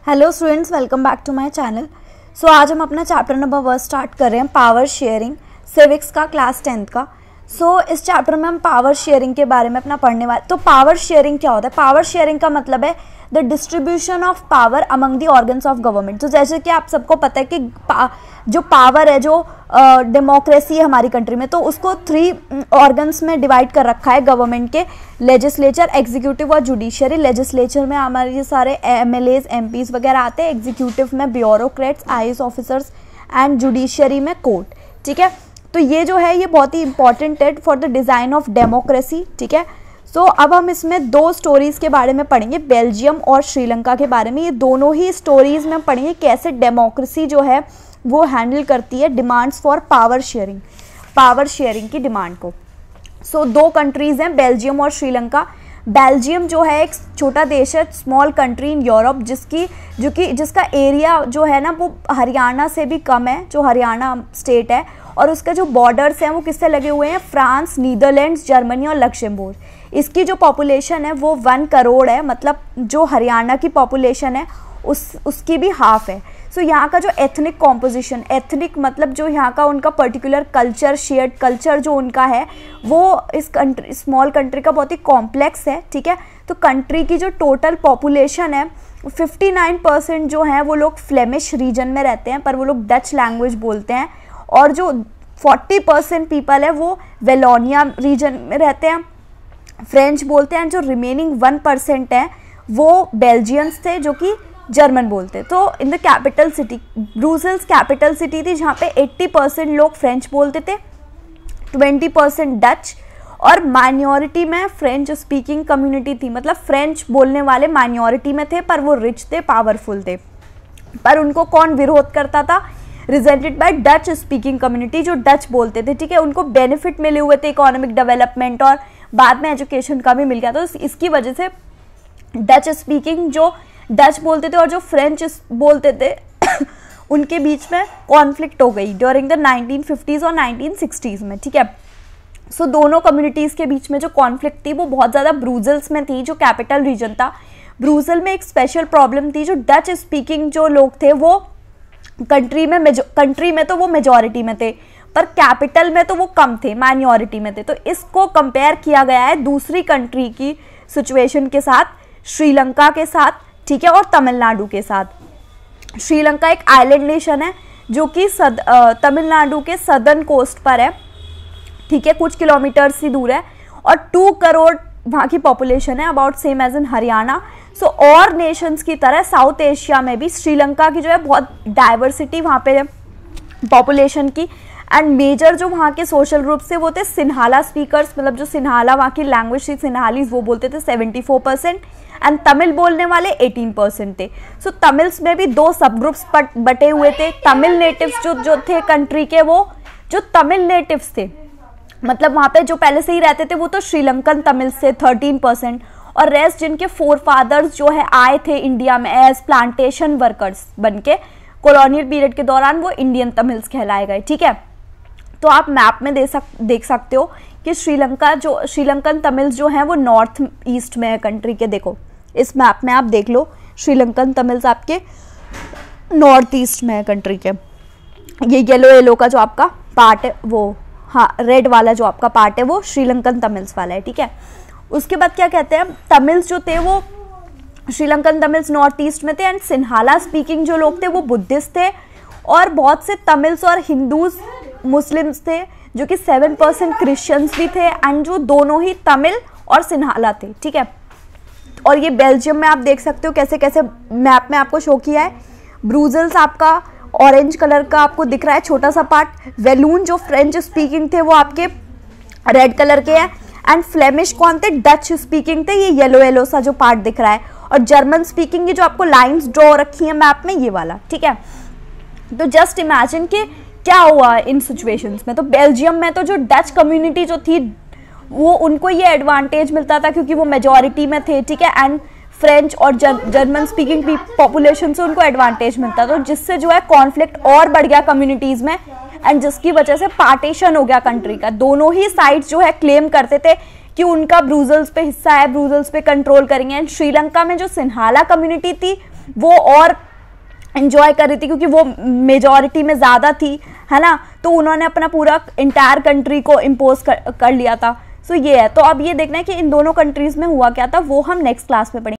Hello students, welcome back to my channel. So आज हम अपना चैप्टर नंबर 1 स्टार्ट कर रहे हैं, पावर शेयरिंग, सिविक्स का, क्लास 10th का। सो इस चैप्टर में हम पावर शेयरिंग के बारे में अपना पढ़ने वाले। तो पावर शेयरिंग क्या होता है? पावर शेयरिंग का मतलब है the distribution of power among the organs of government. तो जैसे कि आप सबको पता है कि जो पावर है, जो डेमोक्रेसी है हमारी कंट्री में, तो उसको 3 ऑर्गन्स में डिवाइड कर रखा है गवर्नमेंट के, लेजिस्लेचर, एग्जीक्यूटिव और जुडिशियरी। लेजिस्लेचर में हमारे ये सारे एमएलएज, एमपीज वगैरह आते हैं, एग्जीक्यूटिव में bureaucrats, IAS officers and judiciary में कोर्ट। ठीक है, तो ये जो है ये बहुत ही इंपॉर्टेंट है for the design of democracy. ठीक है, सो अब हम इसमें 2 स्टोरीज़ के बारे में पढ़ेंगे, बेल्जियम और श्रीलंका के बारे में। ये दोनों ही स्टोरीज़ में पढ़ेंगे कैसे डेमोक्रेसी जो है वो हैंडल करती है डिमांड्स फॉर पावर शेयरिंग की डिमांड को। सो 2 कंट्रीज़ हैं, बेल्जियम और श्रीलंका। बेल्जियम जो है एक छोटा देश है, स्मॉल कंट्री इन यूरोप, जिसका एरिया जो है ना वो हरियाणा से भी कम है, जो हरियाणा स्टेट है, और उसके जो बॉर्डर्स हैं वो किससे लगे हुए हैं? फ्रांस, नीदरलैंड्स, जर्मनी और लक्समबर्ग। इसकी जो पॉपुलेशन है वो 1 करोड़ है, मतलब जो हरियाणा की पॉपुलेशन है उसकी भी हाफ है। सो यहाँ का जो एथनिक कॉम्पोजिशन, एथनिक मतलब जो यहाँ का उनका पर्टिकुलर कल्चर, शेयर्ड कल्चर जो उनका है, वो इस कंट्री, स्मॉल कंट्री का बहुत ही कॉम्प्लेक्स है। ठीक है, तो कंट्री की जो टोटल पॉपुलेशन है 59% जो है वो लोग फ्लेमिश रीजन में रहते हैं, पर वो लोग डच लैंग्वेज बोलते हैं, और जो 40% पीपल है वो वेलोनिया रीजन में रहते हैं, फ्रेंच बोलते हैं, जो रिमेनिंग 1% है वो बेल्जियंस थे जो कि जर्मन बोलते। तो in the capital city, Brussels capital city थी जहाँ पे 80% लोग फ्रेंच बोलते थे, 20% डच, और माइनॉरिटी में फ्रेंच स्पीकिंग कम्युनिटी थी, मतलब फ्रेंच बोलने वाले माइनॉरिटी में थे, पर वो रिच थे, पावरफुल थे। पर उनको कौन विरोध करता था? Resented by Dutch speaking community, जो डच बोलते थे। ठीक है, उनको बेनिफिट मिले हुए थे, इकोनॉमिक डेवलपमेंट और बाद में एजुकेशन का भी मिल गया। तो इसकी वजह से डच स्पीकिंग जो डच बोलते थे और जो फ्रेंच बोलते थे उनके बीच में कॉन्फ्लिक्ट हो गई ड्यूरिंग द 1950s और 1960s में। ठीक है, सो दोनों कम्युनिटीज़ के बीच में जो कॉन्फ्लिक्ट थी वो बहुत ज़्यादा ब्रुसेल्स में थी, जो कैपिटल रीजन था। ब्रुसेल में एक स्पेशल प्रॉब्लम थी, जो डच स्पीकिंग जो लोग थे वो कंट्री में तो वो मेजॉरिटी में थे, पर कैपिटल में तो वो कम थे, माइनॉरिटी में थे। तो इसको कंपेयर किया गया है दूसरी कंट्री की सिचुएशन के साथ, श्रीलंका के साथ, ठीक है, और तमिलनाडु के साथ। श्रीलंका एक आइलैंड नेशन है जो कि तमिलनाडु के सदर्न कोस्ट पर है। ठीक है, कुछ किलोमीटर ही दूर है, और 2 करोड़ वहाँ की पॉपुलेशन है, about same as in Haryana. So और नेशंस की तरह साउथ एशिया में भी श्रीलंका की जो है बहुत डाइवर्सिटी वहाँ पे है पॉपुलेशन की। एंड मेजर जो वहाँ के सोशल ग्रुप से वो थे सिन्हाला स्पीकर्स, मतलब जो सिन्हाला वहाँ की लैंग्वेज थी, सिन्हालीज, वो बोलते थे 74%, एंड तमिल बोलने वाले 18% थे। सो तमिल्स में भी 2 सब ग्रुप्स बटे हुए थे। तमिल नेटिव्स जो थे कंट्री के, वो जो तमिल नेटिव्स थे, मतलब वहाँ पे जो पहले से ही रहते थे, वो तो श्रीलंकन तमिल्स थे 13%, और रेस्ट जिनके फोरफादर्स जो है आए थे इंडिया में एज प्लांटेशन वर्कर्स बनके कॉलोनियल पीरियड के दौरान, वो इंडियन तमिल्स कहलाए गए। ठीक है, तो आप मैप में देख सकते हो कि श्रीलंकन तमिल्स जो हैं वो नॉर्थ ईस्ट में है कंट्री के। देखो इस मैप में आप देख लो, श्रीलंकन तमिल्स आपके नॉर्थ ईस्ट में है कंट्री के। ये येलो का जो आपका पार्ट है वो, हाँ, रेड वाला जो आपका पार्ट है वो श्रीलंकन तमिल्स वाला है। ठीक है, उसके बाद क्या कहते हैं, तमिल्स जो थे वो श्रीलंकन तमिल्स नॉर्थ ईस्ट में थे, एंड सिन्हाला स्पीकिंग जो लोग थे वो बुद्धिस्ट थे, और बहुत से तमिल्स और हिंदूज मुस्लिम्स थे, जो कि 7% क्रिश्चियंस भी थे, एंड जो दोनों ही तमिल और सिन्हाला थे। ठीक है, और ये बेल्जियम में आप देख सकते हो कैसे कैसे मैप में आपको शो किया है। ब्रुसेल्स आपका ऑरेंज कलर का आपको दिख रहा है छोटा सा पार्ट, वेलून जो फ्रेंच स्पीकिंग थे वो आपके रेड कलर के हैं, एंड फ्लेमिश कौन थे? डच स्पीकिंग थे, ये येलो सा जो पार्ट दिख रहा है, और जर्मन स्पीकिंग ये जो आपको लाइंस ड्रॉ रखी है मैप में, ये वाला। ठीक है, तो जस्ट इमेजिन कि क्या हुआ इन सिचुएशंस में। तो बेल्जियम में तो जो डच कम्युनिटी जो थी वो, उनको ये एडवांटेज मिलता था क्योंकि वो मेजॉरिटी में थे। ठीक है, एंड फ्रेंच और जर्मन स्पीकिंग पॉपुलेशन से उनको एडवांटेज मिलता, तो जिससे जो है कॉन्फ्लिक्ट और बढ़ गया कम्युनिटीज़ में, एंड जिसकी वजह से पार्टीशन हो गया कंट्री का। दोनों ही साइड्स जो है क्लेम करते थे कि उनका ब्रुसेल्स पे हिस्सा है, ब्रुसेल्स पे कंट्रोल करेंगे। एंड श्रीलंका में जो सिन्हाला कम्युनिटी थी वो और एंजॉय कर रही थी क्योंकि वो मेजॉरिटी में ज़्यादा थी, है ना, तो उन्होंने अपना पूरा इंटायर कंट्री को इम्पोज कर लिया था। सो ये है। तो अब ये देखना है कि इन दोनों कंट्रीज़ में हुआ क्या था, वो हम नेक्स्ट क्लास में पढ़ेंगे।